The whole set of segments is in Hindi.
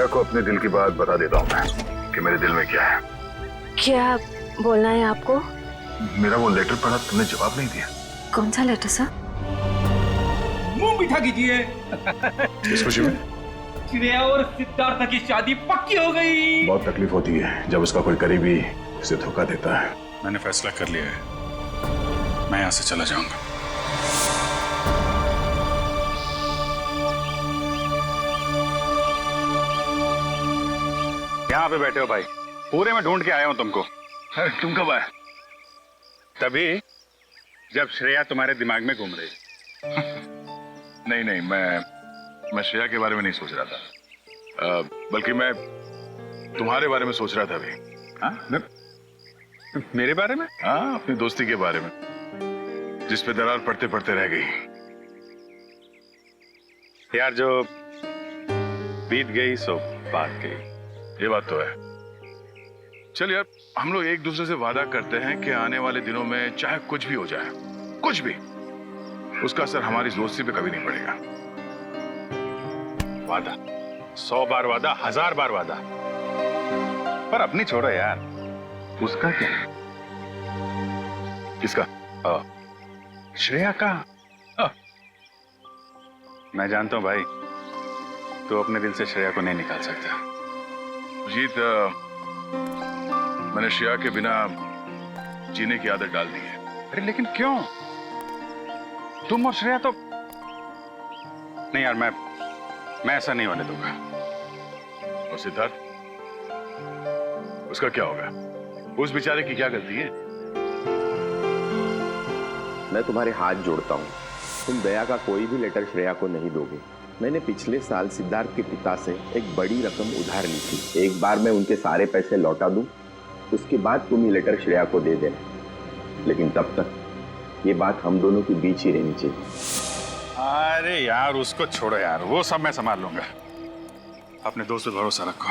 श्रेया को अपने दिल की बात बता देता हूँ मैं कि मेरे दिल में क्या है। क्या बोलना है आपको? मेरा वो लेटर पढ़ा, तुमने जवाब नहीं दिया। कौन सा लेटर सर? मुंह मीठा कीजिए। इस खुशी में श्रेया और सिद्धार्थ की शादी पक्की हो गई। बहुत तकलीफ होती है जब उसका कोई करीबी उसे धोखा देता है। मैंने फैसला कर लिया है, मैं यहाँ से चला जाऊंगा। यहाँ पे बैठे हो भाई, पूरे में ढूंढ के आया हूँ तुमको। तुम कब आए? तभी जब श्रेया तुम्हारे दिमाग में घूम रही। नहीं नहीं, मैं श्रेया के बारे में नहीं सोच रहा था, बल्कि मैं तुम्हारे बारे में सोच रहा था अभी। हाँ? मेरे बारे में? हाँ, अपनी दोस्ती के बारे में, जिस पे दरार पड़ते पड़ते रह गई। यार जो बीत गई सो बात गई। ये बात तो है। चल यार, हम लोग एक दूसरे से वादा करते हैं कि आने वाले दिनों में चाहे कुछ भी हो जाए, कुछ भी, उसका असर हमारी दोस्ती पे कभी नहीं पड़ेगा। वादा 100 बार वादा, 1000 बार वादा, पर अपनी छोड़ो यार, उसका क्या है? किसका? श्रेया का। मैं जानता हूं भाई, तू अपने दिल से श्रेया को नहीं निकाल सकता। जीत, मैंने श्रेया के बिना जीने की आदत डाल दी है। अरे लेकिन क्यों? तुम और श्रेया तो नहीं यार, मैं ऐसा नहीं होने दूंगा। और सिद्धार्थ, उसका क्या होगा? उस बेचारे की क्या गलती है? मैं तुम्हारे हाथ जोड़ता हूँ, तुम दया का कोई भी लेटर श्रेया को नहीं दोगे। मैंने पिछले साल सिद्धार्थ के पिता से एक बड़ी रकम उधार ली थी। एक बार मैं उनके सारे पैसे लौटा दूं, उसके बाद तुम ये लेटर श्रेया को दे देना। लेकिन तब तक ये बात हम दोनों के बीच ही रहनी चाहिए। अरे यार उसको छोड़ो यार, वो सब मैं संभाल लूंगा। अपने दोस्त पे भरोसा रखो।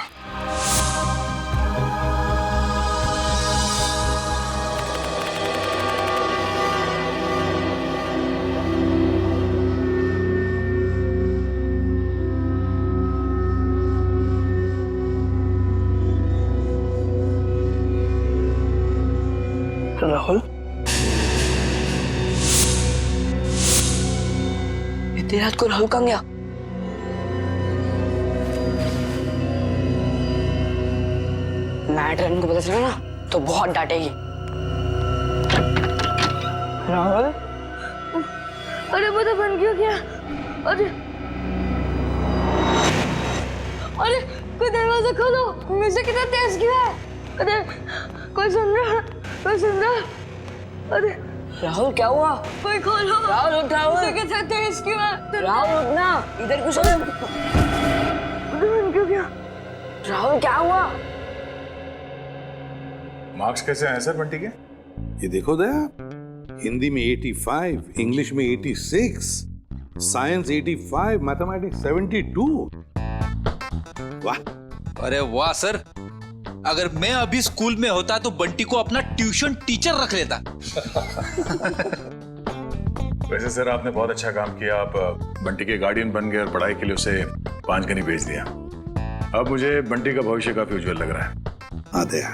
राहुल, इतनी रात को राहुल कहाँ गया? मैडम को पता चला ना तो बहुत डांटेगी। राहुल, अरे पता बन क्यों गया? अरे अरे कोई दरवाजा खोलो, म्यूजिक कितना तेज क्यों है? अरे कोई सुन रहा? कोई सुन रहा? अरे राहुल क्या हुआ? कोई खोलो। राहुल उठ, राहुल। म्यूजिक कितना तेज क्यों है? राहुल उठना, इधर कुछ पता बन क्यों गया? राहुल क्या हुआ? मार्क्स कैसे आए सर बंटी के? ये देखो दया, हिंदी में 85, इंग्लिश में 86, साइंस 85, मैथमेटिक्स 72। वाह। अरे वाह सर, अगर मैं अभी स्कूल में होता तो बंटी को अपना ट्यूशन टीचर रख लेता। वैसे सर आपने बहुत अच्छा काम किया, आप बंटी के गार्डियन बन गए और पढ़ाई के लिए उसे पांचगनी भेज दिया। अब मुझे बंटी का भविष्य काफी उज्जवल लग रहा है। हाँ दया,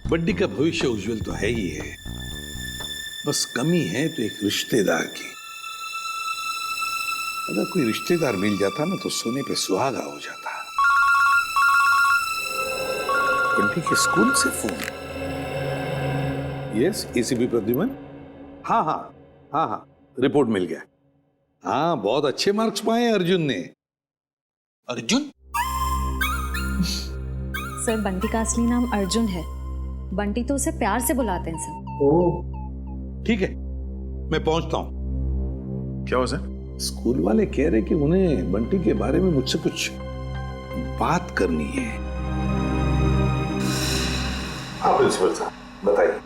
बंटी का भविष्य उज्जवल तो है ही है, बस कमी है तो एक रिश्तेदार की। अगर कोई रिश्तेदार मिल जाता ना तो सोने पे सुहागा हो जाता। बंटी के स्कूल से फोन। Yes, ACP Pradyuman. हाँ हाँ हाँ हाँ, रिपोर्ट मिल गया। हाँ, बहुत अच्छे मार्क्स पाए अर्जुन ने। अर्जुन? सर बंटी का असली नाम अर्जुन है, बंटी तो उसे प्यार से बुलाते हैं सर। ओह ठीक है, मैं पहुंचता हूं। क्या हुआ सर? स्कूल वाले कह रहे कि उन्हें बंटी के बारे में मुझसे कुछ बात करनी है। हाँ प्रिंसिपल साहब बताइए,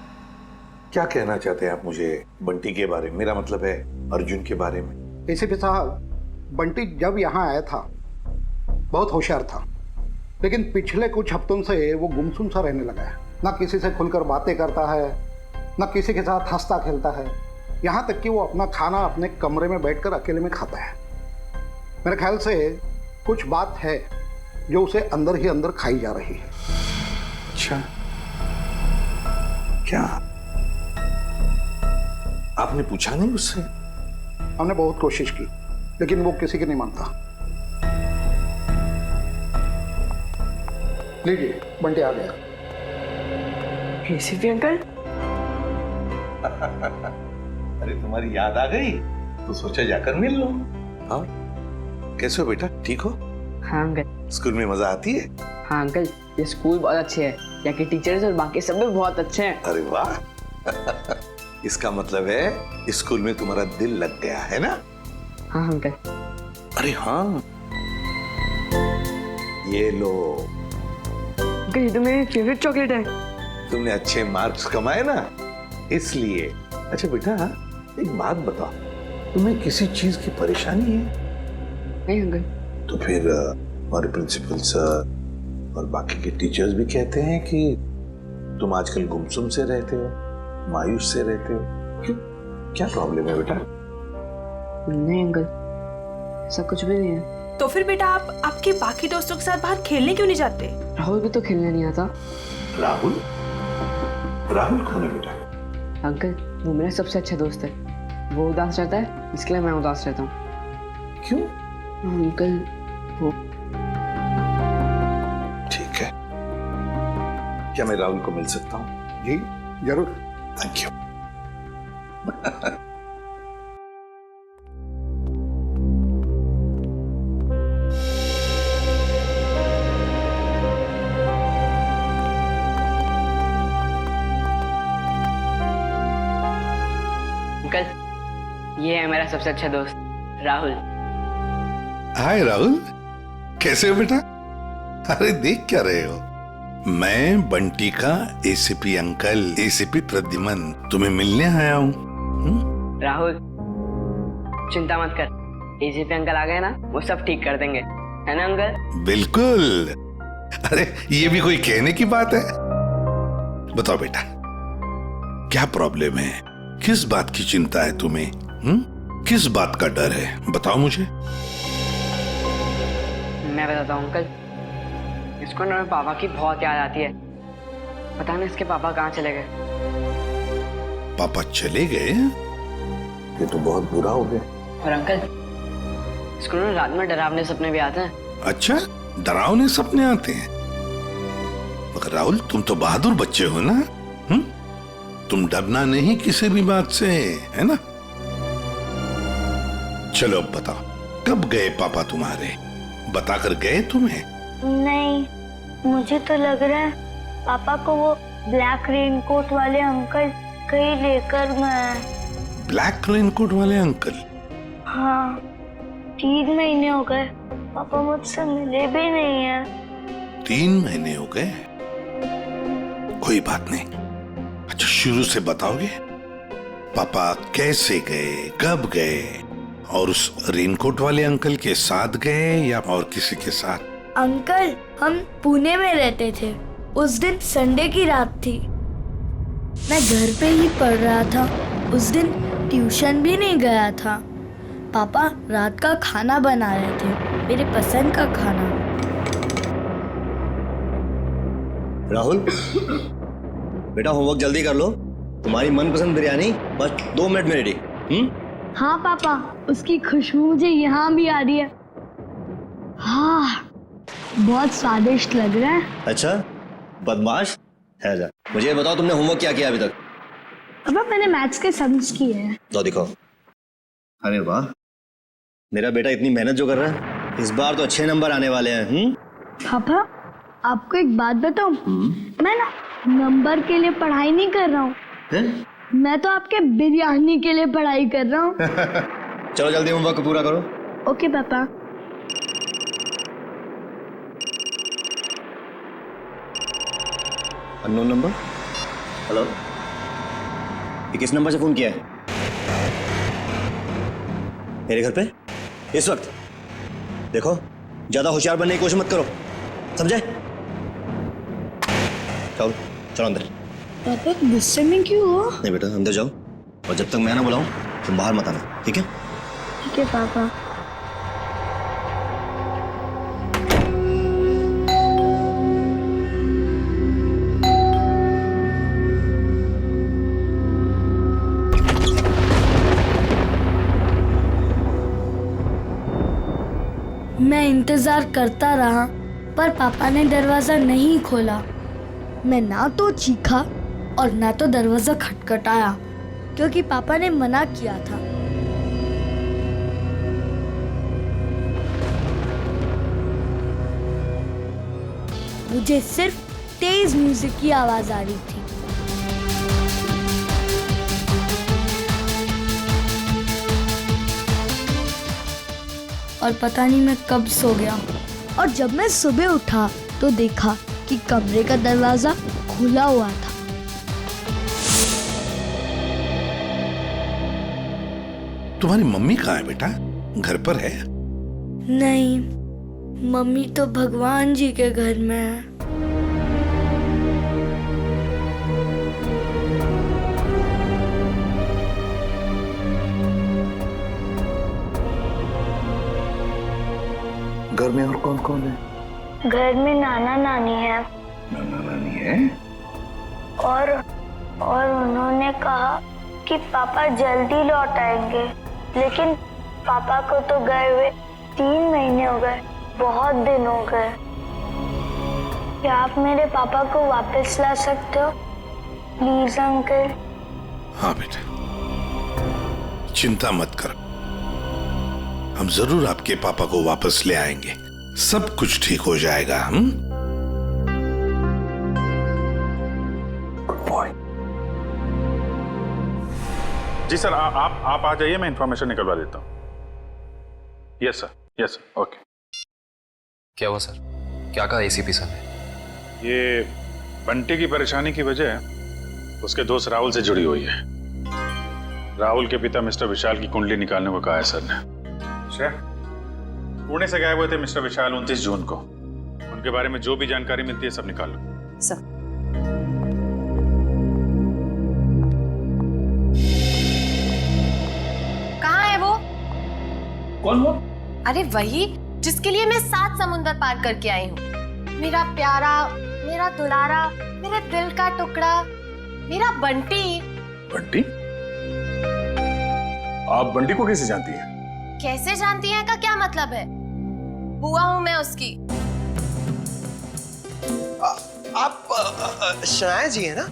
क्या कहना चाहते हैं आप मुझे बंटी के बारे में? मेरा मतलब है अर्जुन के बारे में। एसीपी साहब, बंटी जब यहाँ आया था बहुत होशियार था, लेकिन पिछले कुछ हफ्तों से वो गुमसुम सा रहने लगा है। ना किसी से खुलकर बातें करता है, ना किसी के साथ हंसता खेलता है। यहाँ तक कि वो अपना खाना अपने कमरे में बैठकर अकेले में खाता है। मेरे ख्याल से कुछ बात है जो उसे अंदर ही अंदर खाई जा रही है। अच्छा, क्या आपने पूछा नहीं उससे? हमने बहुत कोशिश की, लेकिन वो किसी की नहीं मानता। लीजिए, बंटी आ गया। एसीपी अंकल, अरे तुम्हारी याद आ गई तो सोचा जाकर मिल लो। हाँ, कैसे हो बेटा, ठीक हो? हाँ अंकल। स्कूल में मजा आती है? हाँ अंकल, ये स्कूल बहुत अच्छे है, यहाँ के टीचर्स और बाकी सब भी बहुत अच्छे हैं। अरे वाह इसका मतलब है स्कूल में तुम्हारा दिल लग गया है ना? हाँ अंकल। अरे हाँ, ये लो, अंकल ये तो मेरी फेवरेट चॉकलेट है। तुमने अच्छे मार्क्स कमाए ना, इसलिए। अच्छा बेटा, एक बात बताओ, तुम्हें किसी चीज की परेशानी है? नहीं अंकल। तो फिर हमारे प्रिंसिपल सर और बाकी के टीचर्स भी कहते हैं कि तुम आजकल गुमसुम से रहते हो, मायूस से रहते हो। क्यों, क्या प्रॉब्लम है बेटा? नहीं अंकल, ऐसा कुछ भी नहीं है। तो फिर बेटा आप आपके बाकी दोस्तों के साथ बाहर खेलने क्यों नहीं जाते? राहुल भी तो खेलने नहीं आता। राहुल? राहुल कौन है बेटा? अंकल वो मेरा सबसे अच्छा दोस्त है, वो उदास रहता है इसके लिए मैं उदास रहता हूँ। क्यों? अंकल वो, ठीक है, क्या मैं राहुल को मिल सकता हूँ? जी जरूर। Thank you. अंकल ये है मेरा सबसे अच्छा दोस्त राहुल। हाय राहुल, कैसे हो बेटा? अरे देख क्या रहे हो? मैं बंटी का एसीपी अंकल, एसीपी प्रद्युमन, तुम्हें मिलने आया हूँ। राहुल चिंता मत कर, एसीपी अंकल आ गए ना, वो सब ठीक कर देंगे, है ना अंकल? बिल्कुल। अरे ये भी कोई कहने की बात है? बताओ बेटा, क्या प्रॉब्लम है? किस बात की चिंता है तुम्हें? किस बात का डर है? बताओ मुझे। मैं बताता हूँ अंकल, इसको ना पापा की बहुत याद आती है। पता नहीं इसके पापा कहाँ चले गए। पापा चले गए? ये तो बहुत बुरा हो गया। और अंकल इसको ना रात में डरावने सपने भी आते हैं। अच्छा, डरावने सपने आते हैं? मगर राहुल तुम तो बहादुर बच्चे हो ना? तुम डरना नहीं किसी भी बात से, है ना? चलो अब बताओ, कब गए पापा तुम्हारे? बताकर गए तुम्हें? नहीं, मुझे तो लग रहा है पापा को वो ब्लैक रेनकोट वाले अंकल कहीं लेकर गए। ब्लैक रेनकोट वाले अंकल? हाँ, 3 महीने हो गए पापा मुझसे मिले भी नहीं है। 3 महीने हो गए? कोई बात नहीं। अच्छा शुरू से बताओगे, पापा कैसे गए, कब गए, और उस रेनकोट वाले अंकल के साथ गए या और किसी के साथ? अंकल हम पुणे में रहते थे, उस दिन संडे की रात थी, मैं घर पे ही पढ़ रहा था, उस दिन ट्यूशन भी नहीं गया था। पापा रात का खाना बना रहे थे, मेरे पसंद का खाना। राहुल बेटा होमवर्क जल्दी कर लो, तुम्हारी मनपसंद बिरयानी बस 2 मिनट में रेडी। हाँ पापा, उसकी खुशबू मुझे यहाँ भी आ रही है। हाँ बहुत स्वादिष्ट लग रहा है। अच्छा बदमाश है जा, मुझे ये बताओ तुमने होमवर्क क्या किया अभी तक? पापा मैंने मैथ्स के सम्स किए हैं। तो दिखाओ। अरे वाह, मेरा बेटा इतनी मेहनत जो कर रहा है, इस बार तो अच्छे नंबर आने वाले हैं। पापा आपको एक बात बताऊं, मैं ना नंबर के लिए पढ़ाई नहीं कर रहा हूँ, मैं तो आपके बिरयानी के लिए पढ़ाई कर रहा हूँ। चलो जल्दी होमवर्क पूरा करो। ओके पापा। Unknown number. हेलो, ये किस नंबर से फोन किया है? मेरे घर पे इस वक्त? देखो ज्यादा होशियार बनने की कोशिश मत करो, समझे? चलो चलो अंदर। पापा गुस्से में क्यों हो? नहीं बेटा अंदर जाओ, और जब तक मैं ना बुलाऊं तुम बाहर मत आना, ठीक है? ठीक है पापा। मैं इंतजार करता रहा पर पापा ने दरवाजा नहीं खोला। मैं ना तो चीखा और ना तो दरवाजा खटखटाया क्योंकि पापा ने मना किया था। मुझे सिर्फ तेज म्यूजिक की आवाज आ रही थी। और पता नहीं मैं कब सो गया और जब मैं सुबह उठा तो देखा कि कमरे का दरवाजा खुला हुआ था। तुम्हारी मम्मी कहाँ है बेटा? घर पर है? नहीं, मम्मी तो भगवान जी के घर में है। घर में और कौन कौन है? घर में नाना नानी है। नाना नानी है? और उन्होंने कहा कि पापा जल्दी लौट आएंगे, लेकिन पापा को तो गए हुए 3 महीने हो गए, बहुत दिन हो गए। क्या आप मेरे पापा को वापस ला सकते हो प्लीज अंकल? हाँ बेटा, चिंता मत करो, हम जरूर आपके पापा को वापस ले आएंगे। सब कुछ ठीक हो जाएगा। हम गुड बॉय। जी सर, आप आ जाइए, मैं इंफॉर्मेशन निकलवा देता हूँ। Yes sir, okay. क्या हुआ सर? क्या कहा एसीपी सर ने? ये बंटी की परेशानी की वजह उसके दोस्त राहुल से जुड़ी हुई है। राहुल के पिता मिस्टर विशाल की कुंडली निकालने को कहा है सर ने। पुणे से गए हुए थे मिस्टर विशाल 29 जून को। उनके बारे में जो भी जानकारी मिलती है सब निकाल लो। सर, कहाँ है वो? कौन वो? अरे वही जिसके लिए मैं 7 समुंदर पार करके आई हूँ। मेरा प्यारा, मेरा दुलारा, मेरे दिल का टुकड़ा, मेरा बंटी। बंटी? आप बंटी को कैसे जानती हैं? कैसे जानती हैं का क्या मतलब है? बुआ हूँ मैं उसकी। आप शनाया जी है ना?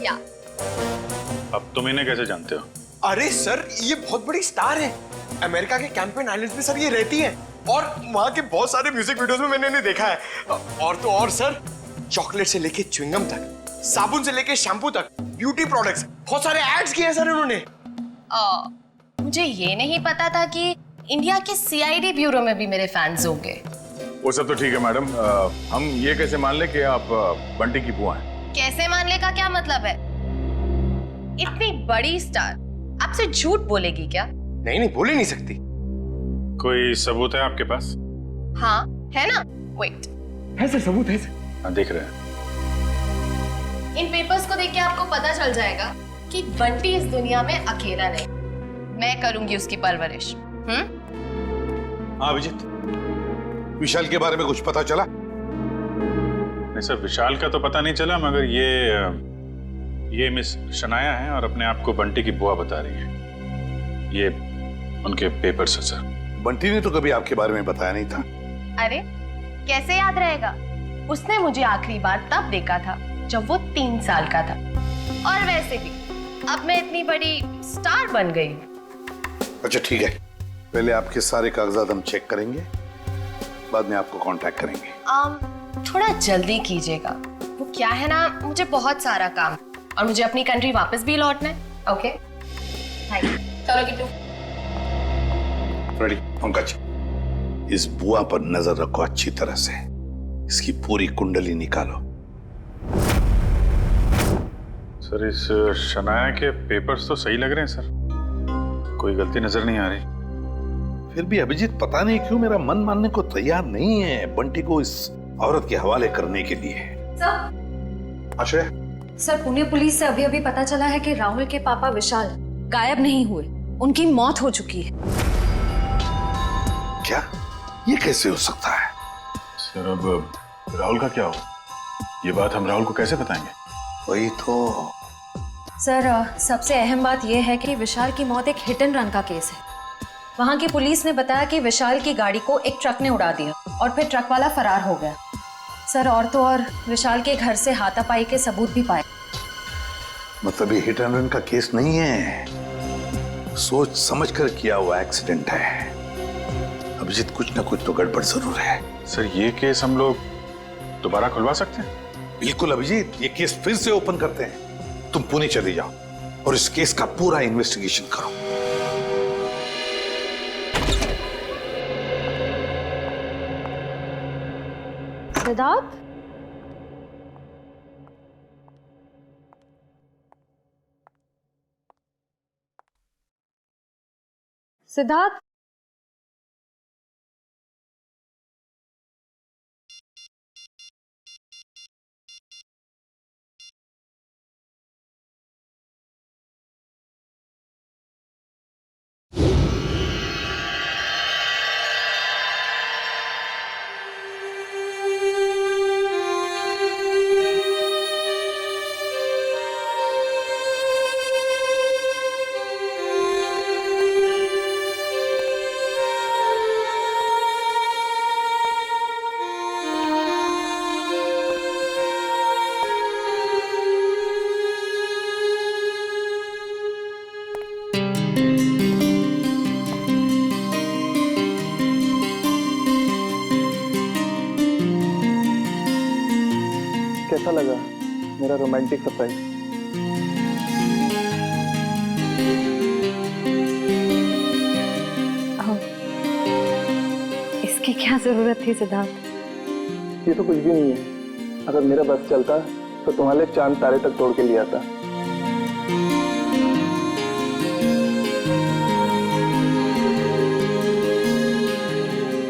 या। अब तुम इन्हें कैसे जानते हो? अरे सर, ये बहुत बड़ी स्टार है। अमेरिका के कैंपेन आइलैंड्स में सर ये रहती है और वहाँ के बहुत सारे म्यूजिक वीडियोस में मैंने इन्हें देखा है। और तो और सर, चॉकलेट से लेके च्युइंगम तक, साबुन से लेके शैम्पू तक, ब्यूटी प्रोडक्ट्स, बहुत सारे एड्स किए हैं सर इन्होंने। मुझे ये नहीं पता था कि इंडिया के सीआईडी ब्यूरो में भी मेरे फैंस होंगे। वो सब तो ठीक है मैडम, हम ये कैसे मान ले कि आप बंटी की बुआ हैं? कैसे मानने का क्या मतलब है? इतनी बड़ी स्टार आपसे झूठ बोलेगी क्या? नहीं, बोल ही नहीं सकती। कोई सबूत है आपके पास? हाँ है ना, वेट। है सर, सबूत है सर। हाँ, देख रहे हैं। इन पेपर्स को देख के आपको पता चल जाएगा कि बंटी इस दुनिया में अकेला नहीं, मैं करूंगी उसकी परवरिश। हाँ अभिजीत, विशाल के बारे में कुछ पता चला? नहीं सर, विशाल का तो पता नहीं चला, मगर ये मिस शनाया है और अपने आप को बंटी की बुआ बता रही है। ये उनके पेपर्स है सर। बंटी ने तो कभी आपके बारे में बताया नहीं था। अरे कैसे याद रहेगा? उसने मुझे आखिरी बार तब देखा था जब वो 3 साल का था। और वैसे भी अब मैं इतनी बड़ी स्टार बन गई। अच्छा ठीक है, पहले आपके सारे कागजात हम चेक करेंगे, बाद में आपको कांटेक्ट करेंगे। थोड़ा जल्दी कीजिएगा, वो क्या है ना, मुझे बहुत सारा काम और मुझे अपनी कंट्री वापस भी लौटना है। Okay thank you. चलो किट्टू। रेडी पंकज, इस बुआ पर नजर रखो अच्छी तरह से, इसकी पूरी कुंडली निकालो। सर, इस शनाया के पेपर्स तो सही लग रहे हैं सर, कोई गलती नजर नहीं आ रही। फिर भी अभिजीत पता नहीं क्यों मेरा मन मानने को तैयार नहीं है बंटी को इस औरत के हवाले करने के लिए। सर, आश्रय, सर पुणे पुलिस से अभी अभी पता चला है कि राहुल के पापा विशाल गायब नहीं हुए, उनकी मौत हो चुकी है। क्या? ये कैसे हो सकता है? सर अब राहुल का क्या हो? ये बात हम राहुल को कैसे बताएंगे? वही तो। सर सबसे अहम बात यह है कि विशाल की मौत एक हिट एंड रन का केस है। वहां की पुलिस ने बताया कि विशाल की गाड़ी को एक ट्रक ने उड़ा दिया और फिर ट्रक वाला फरार हो गया। सर और तो और विशाल के घर से हाथापाई के सबूत भी पाए। मतलब ये हिट एंड रन का केस नहीं है, सोच समझ कर किया हुआ एक्सीडेंट है। अभिजीत, कुछ ना कुछ तो गड़बड़ जरूर है। सर ये केस हम लोग दोबारा खुलवा सकते हैं? बिल्कुल अभिजीत, ये केस फिर से ओपन करते हैं। तुम पुणे चली जाओ और इस केस का पूरा इन्वेस्टिगेशन करो। सिद्धार्थ, सिद्धार्थ, कैसा लगा मेरा रोमांटिक सरप्राइज? इसकी क्या जरूरत थी सिद्धार्थ? ये तो कुछ भी नहीं है। अगर मेरा बस चलता तो तुम्हारे चांद तारे तक तोड़ के ले आता।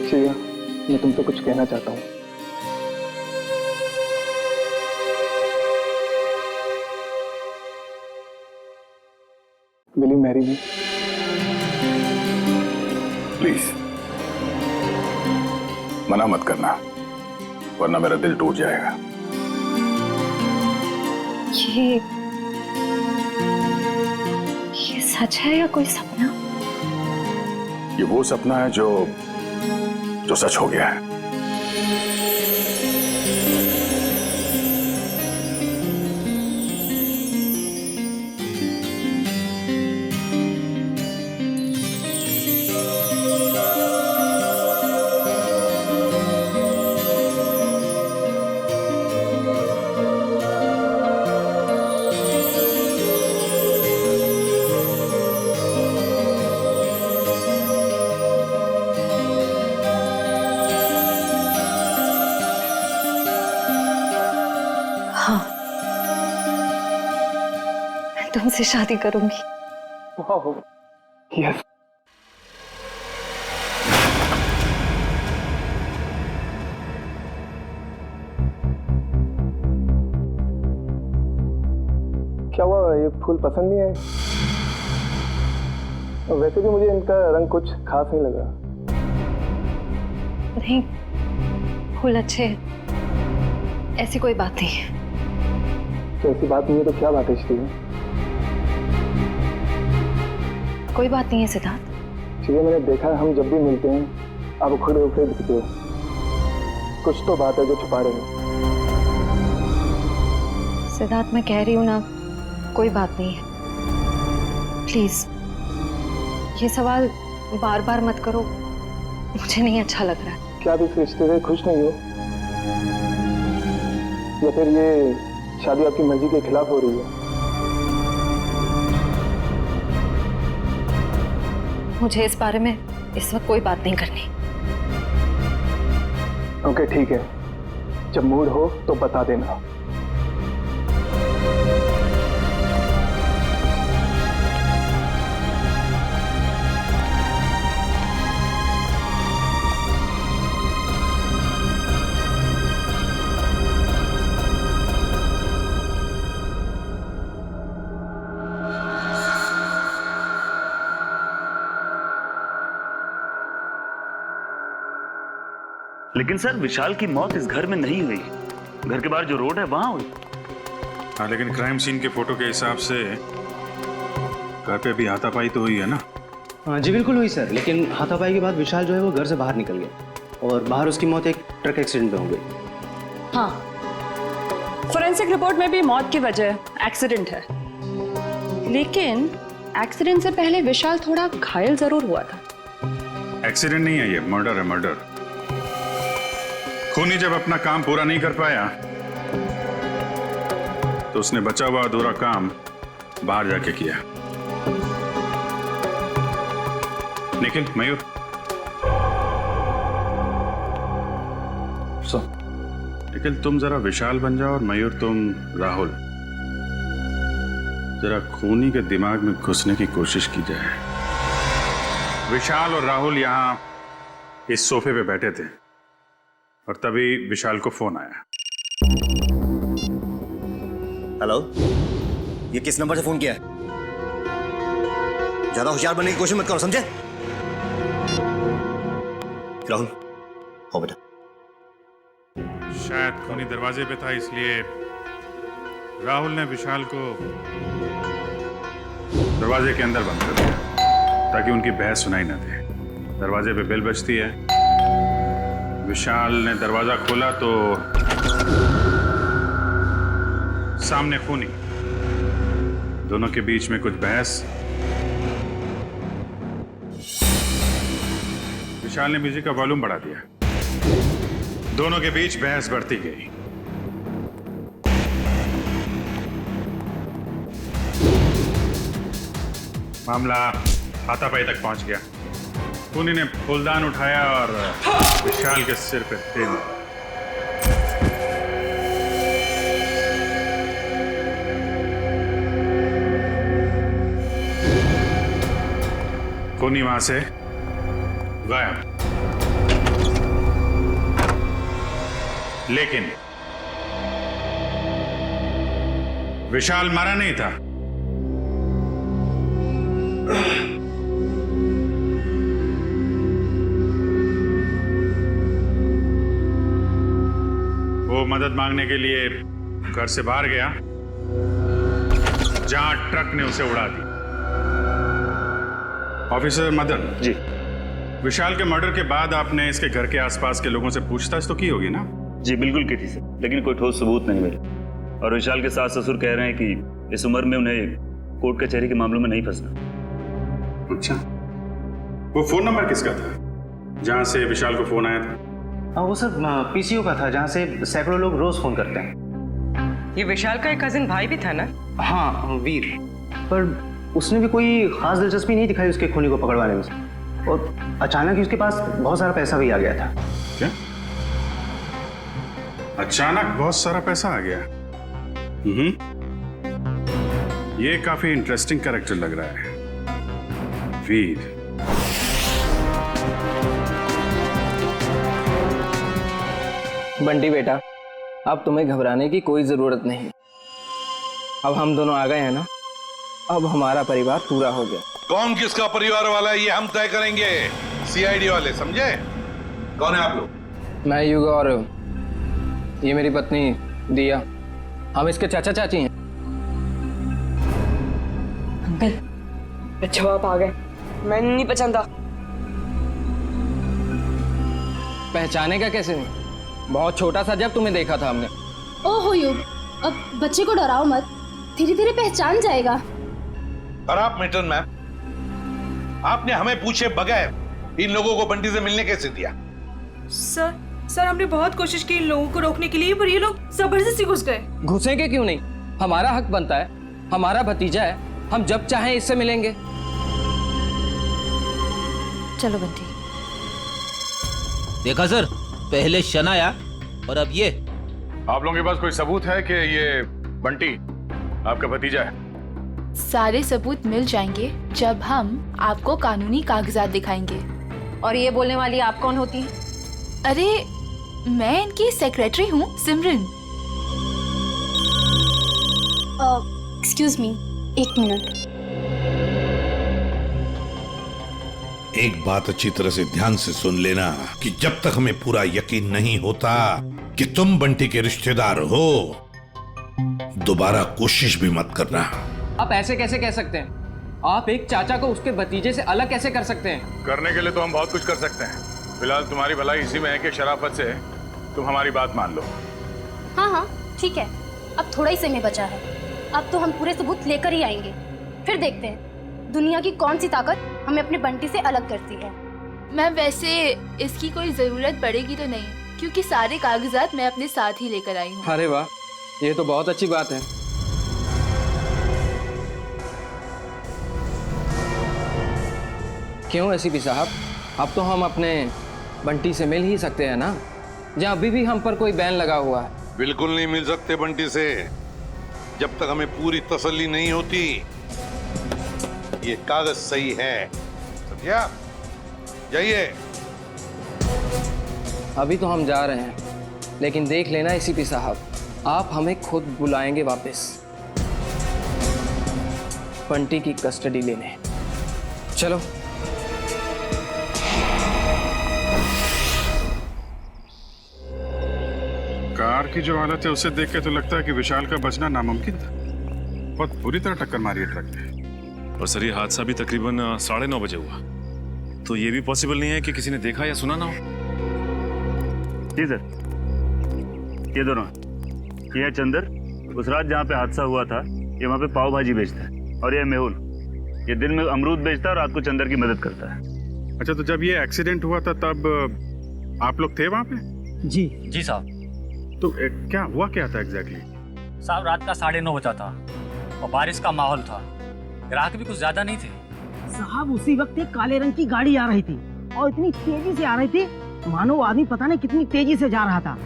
श्रेया, मैं तुमसे कुछ कहना चाहता हूँ। Will you marry me? Please मना मत करना, वरना मेरा दिल टूट जाएगा। ये सच है या कोई सपना? ये वो सपना है जो सच हो गया है। तुमसे शादी करूंगी। यस। क्या हुआ, ये फूल पसंद नहीं आए? वैसे भी मुझे इनका रंग कुछ खास नहीं लगा। नहीं, फूल अच्छे हैं, ऐसी कोई बात नहीं है। तो ऐसी बात नहीं है तो क्या बात है श्री? कोई बात नहीं है सिद्धार्थ। श्री, मैंने देखा है हम जब भी मिलते हैं आप उखड़े उखड़े दिखते हो। कुछ तो बात है जो छुपा रहे हो। सिद्धार्थ, मैं कह रही हूँ ना, कोई बात नहीं है। प्लीज ये सवाल बार बार मत करो, मुझे नहीं अच्छा लग रहा है। क्या आप इस रिश्ते से खुश नहीं हो, या फिर ये शादी आपकी मर्जी के खिलाफ हो रही है? मुझे इस बारे में इस वक्त कोई बात नहीं करनी। ओके ठीक है, जब मूड हो तो बता देना। लेकिन सर, विशाल की मौत इस घर में नहीं हुई, घर के बाहर जो रोड है वहां हुई। हाँ, लेकिन क्राइम सीन के फोटो के हिसाब से घर पे भी हाथापाई तो हुई है ना। जी बिल्कुल हुई सर, लेकिन हाथापाई के बाद विशाल जो है वो घर से बाहर निकल गया और बाहर उसकी मौत एक ट्रक एक्सीडेंट में हो गई। हाँ, फोरेंसिक रिपोर्ट में भी मौत की वजह एक्सीडेंट है, लेकिन एक्सीडेंट से पहले विशाल थोड़ा घायल जरूर हुआ था। एक्सीडेंट नहीं है ये, मर्डर है, मर्डर। खूनी जब अपना काम पूरा नहीं कर पाया तो उसने बचा हुआ अधूरा काम बाहर जाके किया। निखिल, मयूर, निखिल तुम जरा विशाल बन जाओ और मयूर तुम राहुल। जरा खूनी के दिमाग में घुसने की कोशिश की जाए। विशाल और राहुल यहां इस सोफे पे बैठे थे और तभी विशाल को फोन आया। हेलो, ये किस नंबर से फोन किया है? ज्यादा होशियार बनने की कोशिश मत करो, समझे? राहुल, हो बेटा। शायद खूनी दरवाजे पे था, इसलिए राहुल ने विशाल को दरवाजे के अंदर बंद कर दिया ताकि उनकी बहस सुनाई न दे। दरवाजे पे बेल बजती है। विशाल ने दरवाजा खोला तो सामने खूनी, दोनों के बीच में कुछ बहस। विशाल ने म्यूजिक का वॉल्यूम बढ़ा दिया। दोनों के बीच बहस बढ़ती गई। मामला हाथापाई तक पहुंच गया। खूनी ने फूलदान उठाया और विशाल के सिर पे फेंक दिया। खूनी वहां से गायब। लेकिन विशाल मरा नहीं था। वो मदद मांगने के लिए घर से बाहर गया जहां ट्रक ने उसे उड़ा दी। ऑफिसर मदन जी, विशाल के मर्डर के बाद आपने इसके घर के आसपास के लोगों से पूछताछ तो की होगी ना? जी बिल्कुल की थी सर, लेकिन कोई ठोस सबूत नहीं मिले। और विशाल के सास ससुर कह रहे हैं कि इस उम्र में उन्हें कोर्ट कचहरी के मामलों में नहीं फंसना। अच्छा, वो फोन नंबर किसका था जहां से विशाल को फोन आया था? हाँ, वो सर पीसीओ का था, जहाँ से सैकड़ों लोग रोज फोन करते हैं। ये विशाल का एक कजिन भाई भी था ना? हाँ, वीर। पर उसने भी कोई खास दिलचस्पी नहीं दिखाई उसके खूनी को पकड़वाने में, और अचानक ही उसके पास बहुत सारा पैसा भी आ गया था। क्या? अचानक बहुत सारा पैसा आ गया? ये काफी इंटरेस्टिंग कैरेक्टर लग रहा है, वीर। बंटी बेटा, अब तुम्हें घबराने की कोई जरूरत नहीं। अब हम दोनों आ गए हैं ना, अब हमारा परिवार पूरा हो गया। कौन किसका परिवार वाला है ये हम तय करेंगे, सीआईडी वाले, समझे? कौन है आप लोग? मैं युग और ये मेरी पत्नी दिया, हम इसके चाचा चाची हैं। अंकल, अच्छा आप आ गए, मैंने नहीं पहचाना। पहचाने का कैसे नहीं? बहुत छोटा सा जब तुम्हें देखा था हमने। ओहो युग, अब बच्चे को डराओ मत, धीरे धीरे पहचान जाएगा। और आप मिल्टन मैम, आपने हमें पूछे बगैर इन लोगों को बंटी से मिलने कैसे दिया? सर हमने बहुत कोशिश की इन लोगों को रोकने के लिए, पर ये लोग जबरदस्ती घुस गए। घुसेंगे क्यों नहीं? हमारा हक बनता है, हमारा भतीजा है, हम जब चाहें इससे मिलेंगे। चलो बंटी। देखा सर, पहले शनाया और अब ये। आप लोगों के पास कोई सबूत है कि ये बंटी आपका भतीजा है? सारे सबूत मिल जाएंगे जब हम आपको कानूनी कागजात दिखाएंगे। और ये बोलने वाली आप कौन होती हैं? अरे मैं इनकी सेक्रेटरी हूँ, सिमरन। एक्सक्यूज मी, एक मिनट। एक बात अच्छी तरह से ध्यान से सुन लेना कि जब तक हमें पूरा यकीन नहीं होता कि तुम बंटी के रिश्तेदार हो, दोबारा कोशिश भी मत करना। आप ऐसे कैसे कह सकते हैं? आप एक चाचा को उसके भतीजे से अलग कैसे कर सकते हैं? करने के लिए तो हम बहुत कुछ कर सकते हैं। फिलहाल तुम्हारी भलाई इसी में है कि शराफत से तुम हमारी बात मान लो। हाँ हाँ ठीक है, अब थोड़ा ही समय बचा है। अब तो हम पूरे सबूत लेकर ही आएंगे, फिर देखते हैं दुनिया की कौन सी ताकत हमें अपने बंटी से अलग करती है। मैम वैसे इसकी कोई जरूरत पड़ेगी तो नहीं, क्योंकि सारे कागजात मैं अपने साथ ही लेकर आई हूँ। अरे वाह, ये तो बहुत अच्छी बात है। क्यों एसीपी साहब, अब तो हम अपने बंटी से मिल ही सकते हैं ना, जहाँ अभी भी हम पर कोई बैन लगा हुआ है। बिल्कुल नहीं मिल सकते बंटी से, जब तक हमें पूरी तसल्ली नहीं होती ये कागज सही है। समझा? जाइए। अभी तो हम जा रहे हैं, लेकिन देख लेना एसीपी साहब, आप हमें खुद बुलाएंगे वापस बंटी की कस्टडी लेने। चलो। कार की जो हालत है उसे देख के तो लगता है कि विशाल का बचना नामुमकिन था। बहुत बुरी तरह टक्कर मारी है ट्रक ने। और सर ये हादसा भी तकरीबन 9:30 बजे हुआ, तो ये भी पॉसिबल नहीं है कि किसी ने देखा या सुना ना हो। जी सर, ये दोनों ये है चंदर, उस रात जहाँ पे हादसा हुआ था ये वहाँ पे पाव भाजी बेचता है, और ये मेहुल, ये दिन में अमरूद बेचता है और रात को चंदर की मदद करता है। अच्छा, तो जब ये एक्सीडेंट हुआ था तब आप लोग थे वहाँ पे? जी साहब। तो क्या हुआ क्या था एग्जैक्टली? साहब रात का 9:30 बजा था और बारिश का माहौल था, ग्राहक भी कुछ ज्यादा नहीं थे। साहब उसी वक्त एक काले रंग की गाड़ी आ रही थी और इतनी तेजी से आ रही थी मानो आदमी पता नहीं कितनी तेजी से जा रहा था।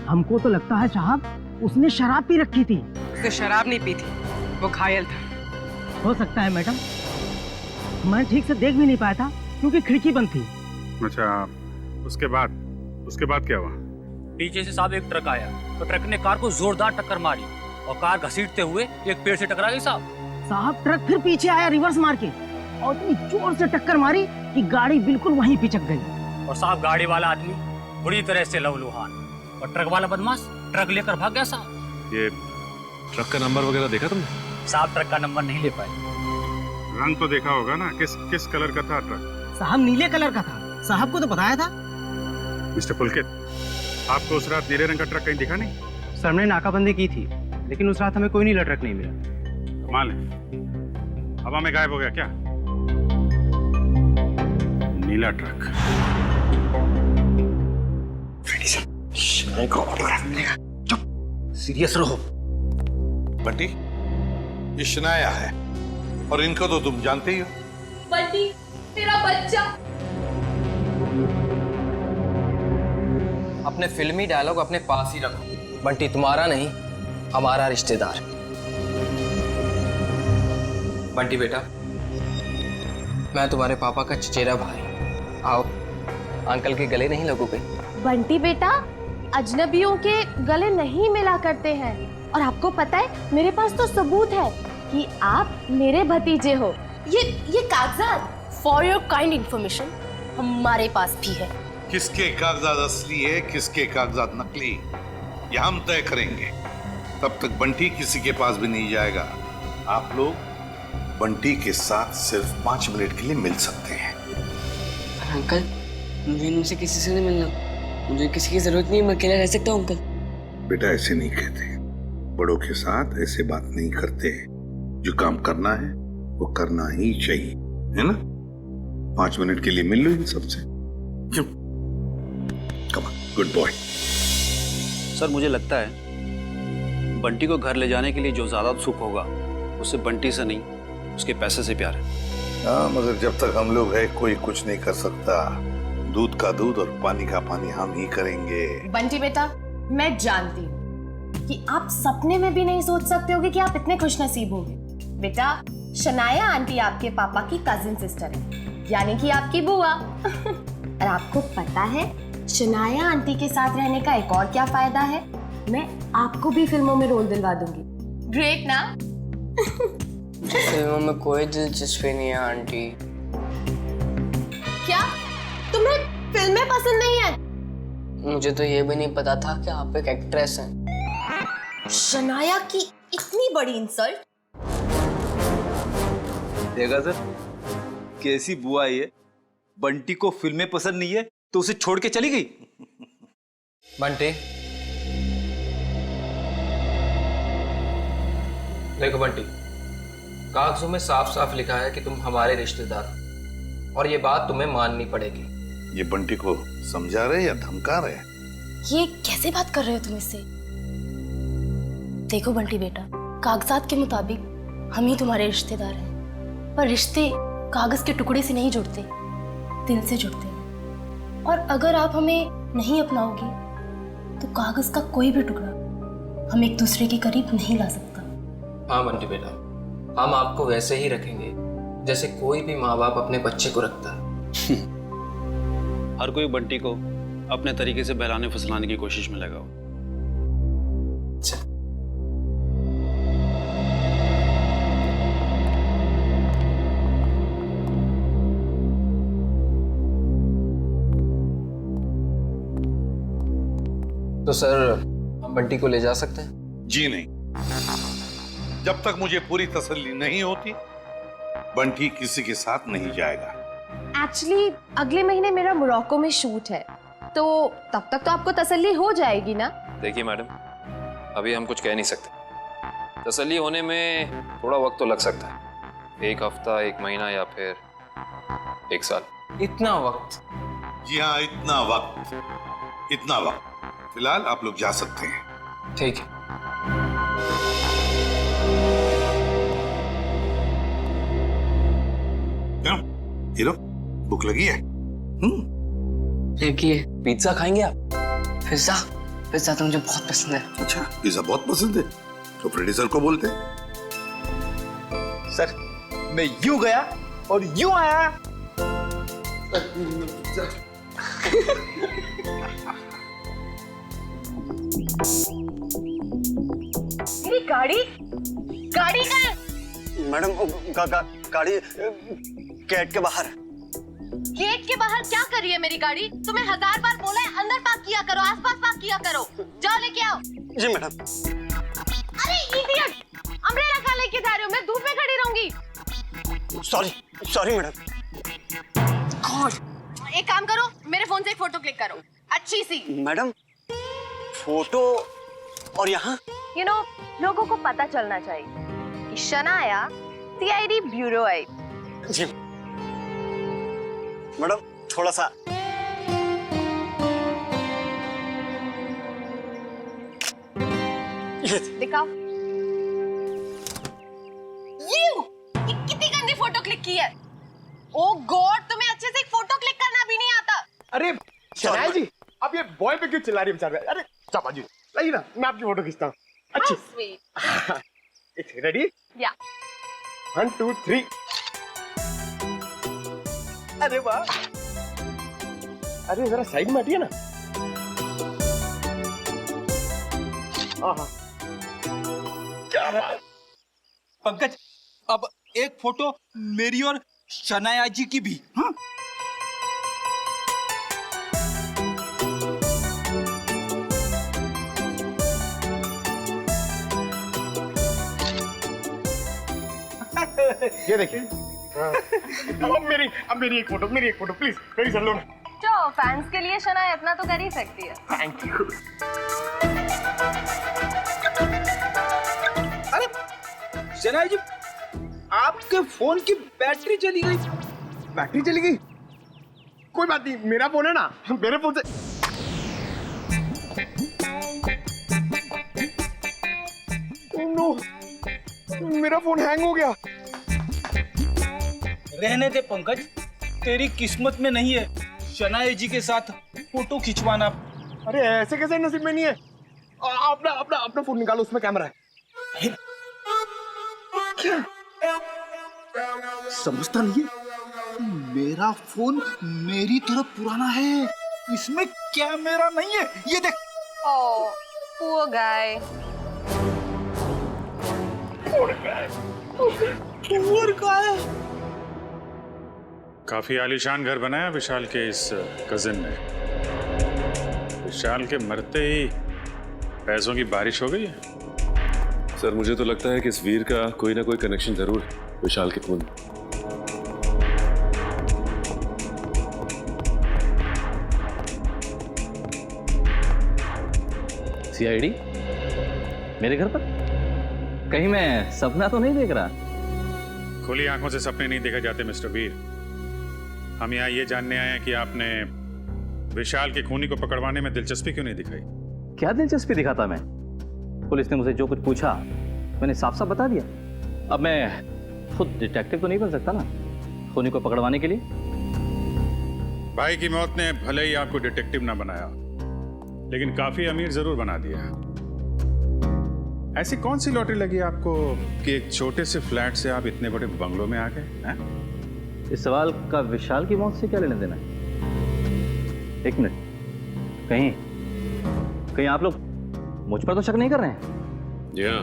हमको तो लगता है साहब उसने शराब पी रखी थी। उसने शराब नहीं पी थी, वो घायल था। हो सकता है मैडम, मैं ठीक से देख भी नहीं पाया था क्योंकि खिड़की बंद थी। अच्छा, उसके बाद क्या हुआ? पीछे से साहब एक ट्रक आया तो ट्रक ने कार को जोरदार टक्कर मारी और कार घसीटते हुए एक पेड़ से टकरा गई साहब ट्रक फिर पीछे आया रिवर्स मार के और इतनी जोर से टक्कर मारी कि गाड़ी बिल्कुल वहीं पिचक गई। और साहब गाड़ी वाला आदमी बुरी तरह से लहूलुहान और ट्रक वाला बदमाश ट्रक लेकर भाग गया साहब। ये ट्रक का नंबर वगैरह देखा तुमने? साहब ट्रक का नंबर नहीं ले पाए। रंग तो देखा होगा ना, किस कलर का था ट्रक? साहब नीले कलर का था, साहब को तो बताया था। मिस्टर पुलकित, आपको उस रात नीले रंग का ट्रक कहीं दिखा नहीं? सर हमने नाकाबंदी की थी, लेकिन उस रात हमें कोई नीला ट्रक नहीं मिला। कमाल है, हवा में गायब हो गया क्या नीला ट्रक? सीरियस रहो बंटी, ये शनाया है और इनको तो तुम जानते ही हो। बंटी तेरा बच्चा। अपने फिल्मी डायलॉग अपने पास ही रखो। बंटी तुम्हारा नहीं, हमारा रिश्तेदार। बंटी बेटा, मैं तुम्हारे पापा का चचेरा भाई। आओ, अंकल के गले नहीं लगोगे? बंटी बेटा, अजनबियों के गले नहीं मिला करते हैं, और आपको पता है मेरे पास तो सबूत है कि आप मेरे भतीजे हो। ये कागजात फॉर योर काइंड इंफॉर्मेशन हमारे पास भी है। किसके कागजात असली है, किसके कागजात नकली, ये हम तय करेंगे। तब तक बंटी किसी के पास भी नहीं जाएगा। आप लोग बंटी के साथ सिर्फ 5 मिनट के लिए मिल सकते हैं। अंकल, मुझे इनसे किसी से नहीं मिलना, मुझे किसी की जरूरत नहीं, मैं अकेला रह सकता हूँ अंकल। बेटा ऐसे नहीं कहते, बड़ों के साथ ऐसे बात नहीं करते। जो काम करना है वो करना ही चाहिए, है ना? 5 मिनट के लिए मिल लो इन सबसे। Come on, good boy. Sir मुझे लगता है बंटी को घर ले जाने के लिए जो ज्यादा उत्सुक होगा उसे बंटी से नहीं उसके पैसे से प्यार है। हाँ, मगर जब तक हम लोग हैं कोई कुछ नहीं कर सकता। दूध का दूध और पानी का पानी हम ही करेंगे। बंटी बेटा, मैं जानती हूँ कि आप सपने में भी नहीं सोच सकते होगे कि आप इतने खुशनसीब होंगे। बेटा, शनाया आंटी आपके पापा की कजिन सिस्टर है, यानी कि आपकी बुआ। और आपको पता है शनाया आंटी के साथ रहने का एक और क्या फायदा है? मैं आपको भी फिल्मों में रोल दिलवा दूंगी। ग्रेट ना? फिल्मों में कोई दिलचस्पी नहीं है आंटी। क्या तुम्हें फिल्में पसंद नहीं है? मुझे तो ये भी नहीं पता था कि आप एक एक्ट्रेस हैं। शनाया की इतनी बड़ी इंसल्ट। देखा सर, कैसी बुआ ये, बंटी को फिल्में पसंद नहीं है तो उसे छोड़ के चली गई। बंटी, देखो बंटी, कागजों में साफ साफ लिखा है कि तुम हमारे रिश्तेदार हो और ये बात तुम्हें माननी पड़ेगी। ये बंटी को समझा रहे या धमका रहे? ये कैसे बात कर रहे हो तुम इससे? देखो बंटी बेटा, कागजात के मुताबिक हम ही तुम्हारे रिश्तेदार हैं, पर रिश्ते कागज के टुकड़े से नहीं जुड़ते, दिल से जुड़ते हैं। और अगर आप हमें नहीं अपनाओगी तो कागज का कोई भी टुकड़ा हम एक दूसरे के करीब नहीं ला सकता। हाँ बंटी बेटा, हम आपको वैसे ही रखेंगे जैसे कोई भी माँ बाप अपने बच्चे को रखता है। हर कोई बंटी को अपने तरीके से बहलाने फुसलाने की कोशिश में लगा हो। तो सर, हम बंटी को ले जा सकते हैं? जी नहीं, जब तक मुझे पूरी तसल्ली नहीं होती बंटी किसी के साथ नहीं जाएगा। एक्चुअली अगले महीने मेरा मोरक्को में शूट है, तो तब तक तो आपको तसल्ली हो जाएगी ना? देखिए मैडम, अभी हम कुछ कह नहीं सकते। तसल्ली होने में थोड़ा वक्त तो लग सकता है, 1 हफ्ता, 1 महीना या फिर 1 साल। इतना वक्त? जी हाँ, इतना वक्त। फिलहाल आप लोग जा सकते हैं। ठीक है। क्यों हीरो, भूख लगी है? लगी है। पिज्जा खाएंगे आप? पिज्जा तो मुझे बहुत पसंद है। अच्छा, पिज्जा बहुत पसंद है तो प्रोड्यूसर को बोलते। सर, मैं यूं गया और यूं आया। मेरी गाड़ी कहाँ है? मैडम, गाड़ी गेट के बाहर। गेट के बाहर क्या कर रही है मेरी गाड़ी? तुम्हें 1000 बार बोला है अंदर पार्क किया करो, आसपास पार्क किया करो। जाओ लेके आओ। जी मैडम। अरे इडियट, अम्ब्रेला कहाँ लेके जा रहे हो? मैं धूप में खड़ी रहूंगी। Sorry madam. एक काम करो, मेरे फोन से एक फोटो क्लिक करो, अच्छी सी। मैडम, फोटो और यहाँ? लोगों को पता चलना चाहिए कि शनाया सीआईडी ब्यूरो है। जी मैडम, थोड़ा सा। दिखाओ। ये कितनी गंदी फोटो क्लिक की है। ओ गॉड, तुम्हें अच्छे से एक फोटो क्लिक करना भी नहीं आता। अरे शनाया जी, आप ये बॉय पे क्यों चिल्ला रही है बेचारे? अरे चापा जी, लाइए ना, मैं आपकी फोटो खींचता हूँ। अच्छी। स्वीट। रेडी? या। 1 2 3। अरे वाह। अरे जरा साइड में हटिए ना। क्या बात। पंकज, अब एक फोटो मेरी और शनाया जी की भी। हाँ? ये देखिए। अब मेरी एक फोटो प्लीज, मेरी चल लो ना। तो फैंस के लिए शनाया इतना तो कर ही सकती है। Thank you. अरे शनाया जी, आपके फोन की बैटरी चली गई। बैटरी चली गई? कोई बात नहीं, मेरा फोन है ना, मेरे फोन से। नो, मेरा फोन हैंग हो गया। रहने दे पंकज, तेरी किस्मत में नहीं है शनाया जी के साथ फोटो खिंचवाना। अरे ऐसे कैसे नसीब में नहीं है? अपना फोन निकालो, उसमें कैमरा है। क्या समझता नहीं है? मेरा फोन मेरी तरह पुराना है, इसमें कैमरा नहीं है। ये देख। ओह, poor guy। काफी आलीशान घर बनाया विशाल के इस कजिन ने। विशाल के मरते ही पैसों की बारिश हो गई है। सर मुझे तो लगता है कि इस वीर का कोई ना कोई कनेक्शन जरूर है विशाल के खून। सीआईडी मेरे घर पर? कहीं मैं सपना तो नहीं देख रहा? खुली आंखों से सपने नहीं देखे जाते मिस्टर वीर। हम यहाँ ये जानने आए हैं कि आपने विशाल के खूनी को पकड़वाने में दिलचस्पी क्यों नहीं दिखाई? क्या दिलचस्पी दिखाता मैं? पुलिस ने मुझे जो कुछ पूछा मैंने साफ साफ बता दिया। अब मैं खुद डिटेक्टिव तो नहीं बन सकता ना खूनी को पकड़वाने के लिए। भाई की मौत ने भले ही आपको डिटेक्टिव ना बनाया, लेकिन काफी अमीर जरूर बना दिया। ऐसी कौन सी लॉटरी लगी आपको कि एक छोटे से फ्लैट से आप इतने बड़े बंगलों में आ गए? इस सवाल का विशाल की मौत से क्या लेना देना है? एक मिनट, कहीं आप लोग मुझ पर तो शक नहीं कर रहे हैं? जी हाँ,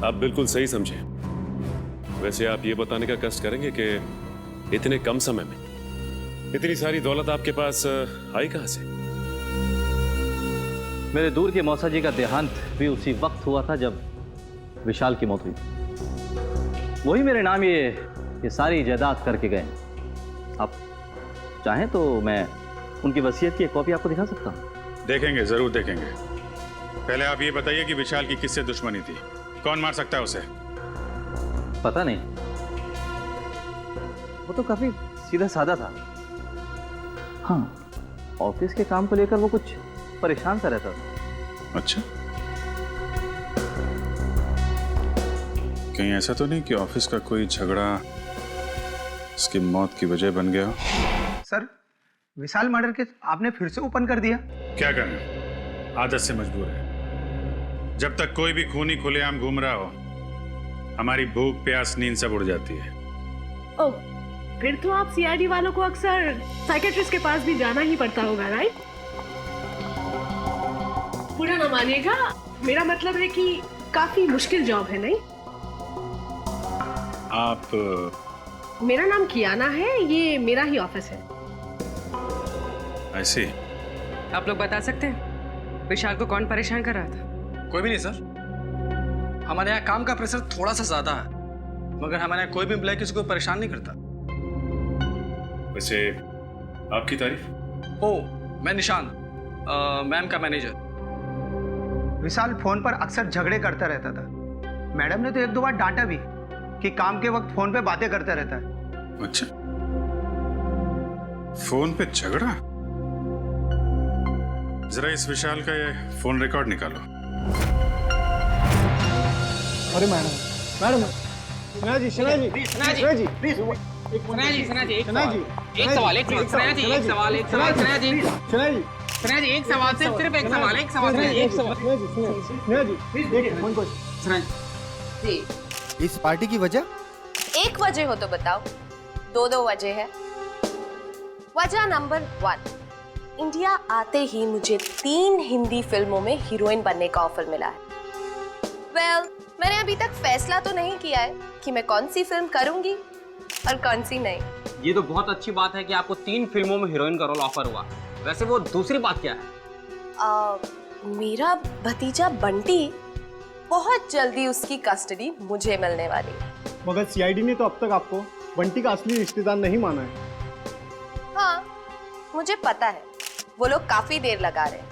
आप बिल्कुल सही समझे। वैसे आप ये बताने का कष्ट करेंगे कि इतने कम समय में इतनी सारी दौलत आपके पास आई कहां से? मेरे दूर के मौसा जी का देहांत भी उसी वक्त हुआ था जब विशाल की मौत हुई। वही मेरे नाम ये सारी जायदाद करके गए। आप चाहें तो मैं उनकी वसीयत की एक कॉपी आपको दिखा सकता हूं। देखेंगे, जरूर देखेंगे। पहले आप ये बताइए कि विशाल की किससे दुश्मनी थी? कौन मार सकता है उसे? पता नहीं, वो तो काफी सीधा साधा था। हाँ, ऑफिस के काम को लेकर वो कुछ परेशान सा रहता था। अच्छा, कहीं ऐसा तो नहीं कि ऑफिस का कोई झगड़ा उसकी मौत की वजह बन गया? सर, विशाल मर्डर केस आपने फिर से ओपन कर दिया। क्या करें, आदत से मजबूर है। जब तक कोई भी खूनी खुलेआम घूम रहा हो, हमारी भूख प्यास नींद सब उड़ जाती है। ओह, फिर तो आप सीआईडी वालों को अक्सर साइकेट्रिस्ट के पास भी जाना ही पड़ता होगा, राइट? बुरा ना मानिएगा, मेरा मतलब है कि काफी मुश्किल जॉब है, नहीं? आप? मेरा नाम कियाना है, ये मेरा ही ऑफिस है। ऐसे आप लोग बता सकते हैं विशाल को कौन परेशान कर रहा था? कोई भी नहीं सर। हमारे यहाँ काम का प्रेशर थोड़ा सा ज्यादा है, मगर हमारे यहाँ कोई भी एम्प्लॉय किसी को परेशान नहीं करता। वैसे आपकी तारीफ? ओह, मैं निशान, मैम का मैनेजर। विशाल फोन पर अक्सर झगड़े करता रहता था। मैडम ने तो एक दो बार डांटा भी कि काम के वक्त फोन पे बातें करता रहता है। अच्छा, फोन पे झगड़ा? जरा इस विशाल का ये फोन रिकॉर्ड निकालो। अरे मैडम, सना जी, एक जी, इस पार्टी की वजह? एक वजह हो तो बताओ। दो वजह है। वजह नंबर 1, इंडिया आते ही मुझे 3 हिंदी फिल्मों में हीरोइन बनने का ऑफर मिला है। मैंने अभी तक फैसला तो नहीं किया है कि मैं कौन सी फिल्म करूंगी और कौन सी नहीं। ये तो बहुत अच्छी बात है कि आपको 3 फिल्मों में हीरोइन का रोल ऑफर हुआ। वैसे वो दूसरी बात क्या है? मेरा भतीजा बंटी, बहुत जल्दी उसकी कस्टडी मुझे मिलने वाली है। मगर सीआईडी ने तो अब तक आपको बंटी का असली रिश्तेदार नहीं माना है। हाँ, मुझे पता है वो लोग काफी देर लगा रहे हैं,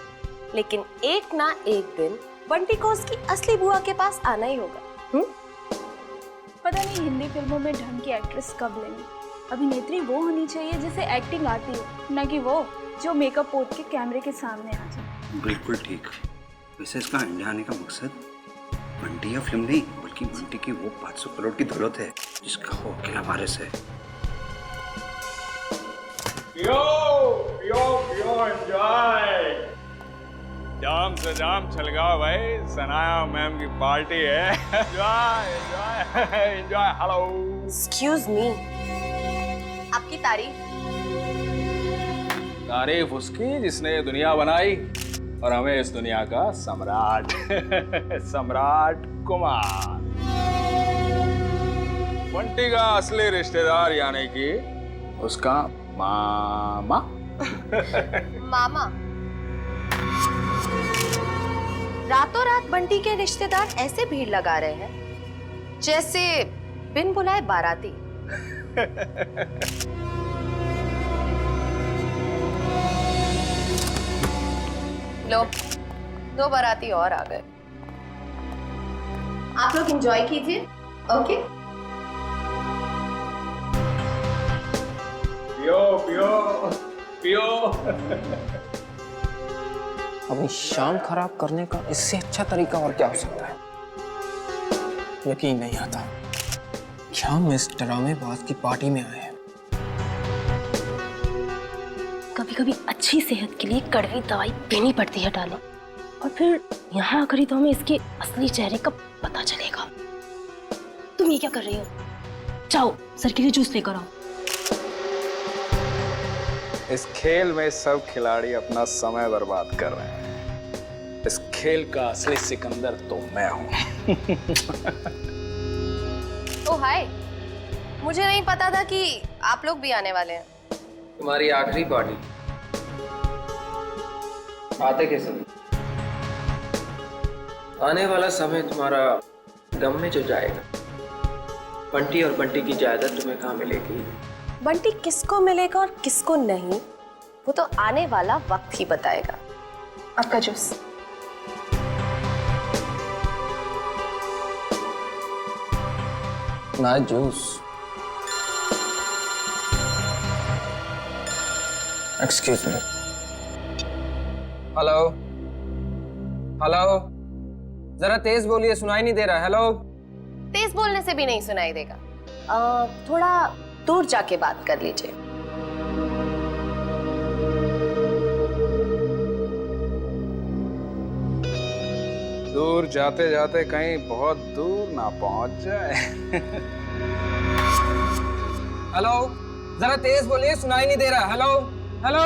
लेकिन एक ना एक दिन बंटी को उसकी असली बुआ के पास आना ही होगा। पता नहीं हिंदी फिल्मों में ढंग की एक्ट्रेस कब लेंगे। अभिनेत्री वो होनी चाहिए जिसे एक्टिंग आती हो, न कि वो जो मेकअप पोत के कैमरे के सामने आ जाए। बिल्कुल ठीक। वैसे इसका इंडिया आने का मकसद बंटी या फिल्म नहीं, बल्कि बंटी की वो 500 करोड़ की दौलत है जिसका हो अकेला वारिस है। एंजॉय। जाम से जाम छलगाओ भाई, सनाया मैम की पार्टी है। एंजॉय। हेलो। एक्सक्यूज मी, आपकी तारीफ उसकी जिसने दुनिया बनाई और हमें इस दुनिया का सम्राट सम्राट कुमार। बंटी का असली रिश्तेदार यानी कि उसका मामा। मामा? रातों रात बंटी के रिश्तेदार ऐसे भीड़ लगा रहे हैं जैसे बिन बुलाए बाराती। लो, 2 बाराती और आ गए। आप लोग एंजॉय कीजिए। ओके, पियो पियो पियो। अपनी शाम खराब करने का इससे अच्छा तरीका और क्या हो सकता है? यकीन नहीं आता कि हम इस ड्रामेबाज की पार्टी में आए हैं। कभी कभी अच्छी सेहत के लिए कड़वी दवाई पीनी पड़ती है डाले, और फिर यहाँ आकर ही तो हमें इसके असली चेहरे का पता चलेगा। तुम ये क्या कर रही हो? जाओ सर के लिए जूस लेकर आओ। इस खेल में सब खिलाड़ी अपना समय बर्बाद कर रहे हैं। इस खेल का असली सिकंदर तो मैं हूं। ओ हाय, मुझे नहीं पता था कि आप लोग भी आने वाले हैं। तुम्हारी आखिरी पार्टी आते कैसे? आने वाला समय तुम्हारा गम में जो जाएगा। बंटी और बंटी की जायदाद तुम्हें कहाँ मिलेगी? बंटी किसको मिलेगा और किसको नहीं, वो तो आने वाला वक्त ही बताएगा। आपका जूस। ना juice. Excuse me. Hello hello, जरा तेज बोलिए, सुनाई नहीं दे रहा। हेलो। तेज बोलने से भी नहीं सुनाई देगा। थोड़ा दूर जाके बात कर लीजिए। दूर जाते जाते कहीं बहुत दूर ना पहुंच जाए। हेलो, जरा तेज बोलिए, सुनाई नहीं दे रहा। Hello hello.